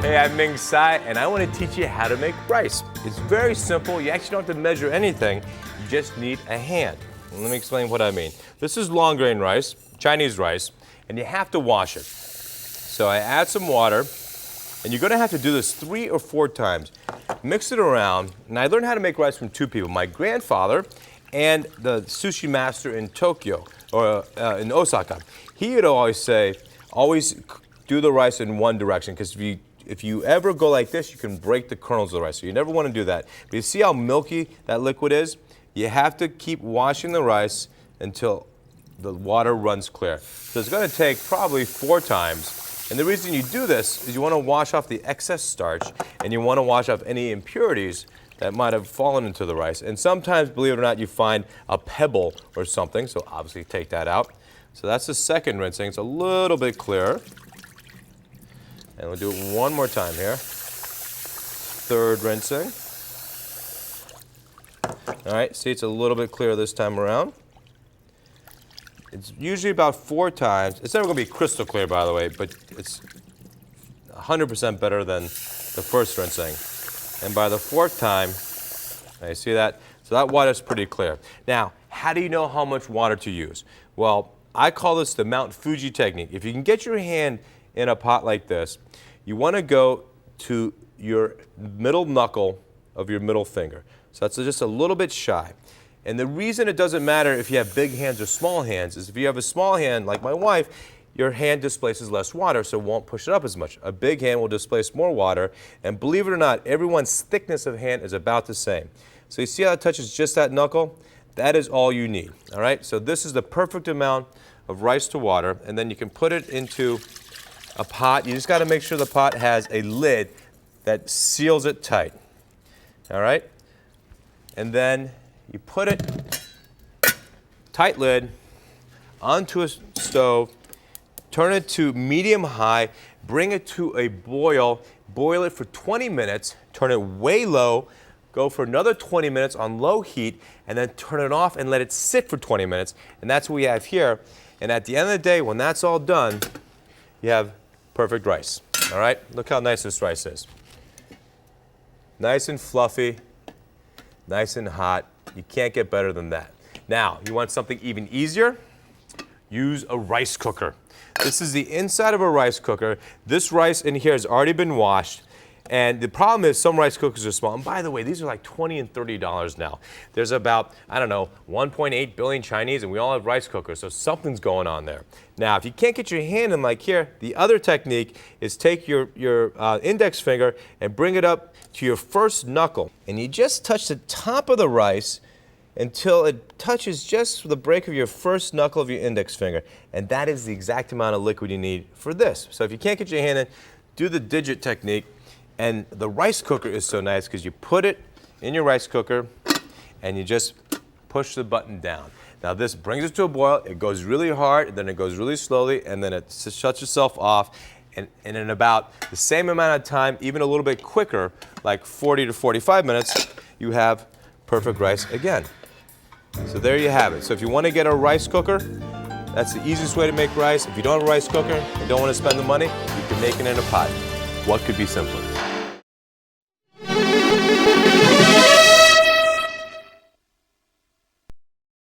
Hey, I'm Ming Tsai, and I want to teach you how to make rice. It's very simple. You actually don't have to measure anything. You just need a hand. And let me explain what I mean. This is long grain rice, Chinese rice, and you have to wash it. So I add some water, and you're going to have to do this 3 or 4 times. Mix it around, and I learned how to make rice from 2 people, my grandfather and the sushi master in Tokyo, or in Osaka. He would always say, always do the rice in one direction, because if you ever go like this, you can break the kernels of the rice. So you never want to do that. But you see how milky that liquid is? You have to keep washing the rice until the water runs clear. So it's going to take probably 4 times. And the reason you do this is you want to wash off the excess starch, and you want to wash off any impurities that might have fallen into the rice. And sometimes, believe it or not, you find a pebble or something, so obviously take that out. So that's the second rinsing. It's a little bit clearer. And we'll do it one more time here. Third rinsing. All right, see, it's a little bit clearer this time around. It's usually about 4 times. It's never going to be crystal clear, by the way, but it's 100% better than the first rinsing. And by the 4th time, you see that? So that water's pretty clear. Now, how do you know how much water to use? Well, I call this the Mount Fuji technique. If you can get your hand in a pot like this, you want to go to your middle knuckle of your middle finger. So that's just a little bit shy. And the reason it doesn't matter if you have big hands or small hands is if you have a small hand, like my wife, your hand displaces less water, so it won't push it up as much. A big hand will displace more water, and believe it or not, everyone's thickness of hand is about the same. So you see how it touches just that knuckle? That is all you need, all right? So this is the perfect amount of rice to water, and then you can put it into a pot. You just got to make sure the pot has a lid that seals it tight, all right? And then you put it, tight lid, onto a stove, turn it to medium-high, bring it to a boil it for 20 minutes, turn it way low, go for another 20 minutes on low heat, and then turn it off and let it sit for 20 minutes. And that's what we have here. And at the end of the day, when that's all done, you have perfect rice. All right? Look how nice this rice is. Nice and fluffy, nice and hot. You can't get better than that. Now, you want something even easier? Use a rice cooker. This is the inside of a rice cooker. This rice in here has already been washed. And the problem is some rice cookers are small. And by the way, these are like $20 and $30 now. There's about, I don't know, 1.8 billion Chinese, and we all have rice cookers, so something's going on there. Now, if you can't get your hand in like here, the other technique is take your index finger and bring it up to your first knuckle. And you just touch the top of the rice until it touches just the break of your first knuckle of your index finger. And that is the exact amount of liquid you need for this. So if you can't get your hand in, do the digit technique. And the rice cooker is so nice because you put it in your rice cooker and you just push the button down. Now this brings it to a boil. It goes really hard, then it goes really slowly, and then it shuts itself off. And in about the same amount of time, even a little bit quicker, like 40 to 45 minutes, you have perfect rice again. So there you have it. So if you want to get a rice cooker, that's the easiest way to make rice. If you don't have a rice cooker and don't want to spend the money, you can make it in a pot. What could be simpler?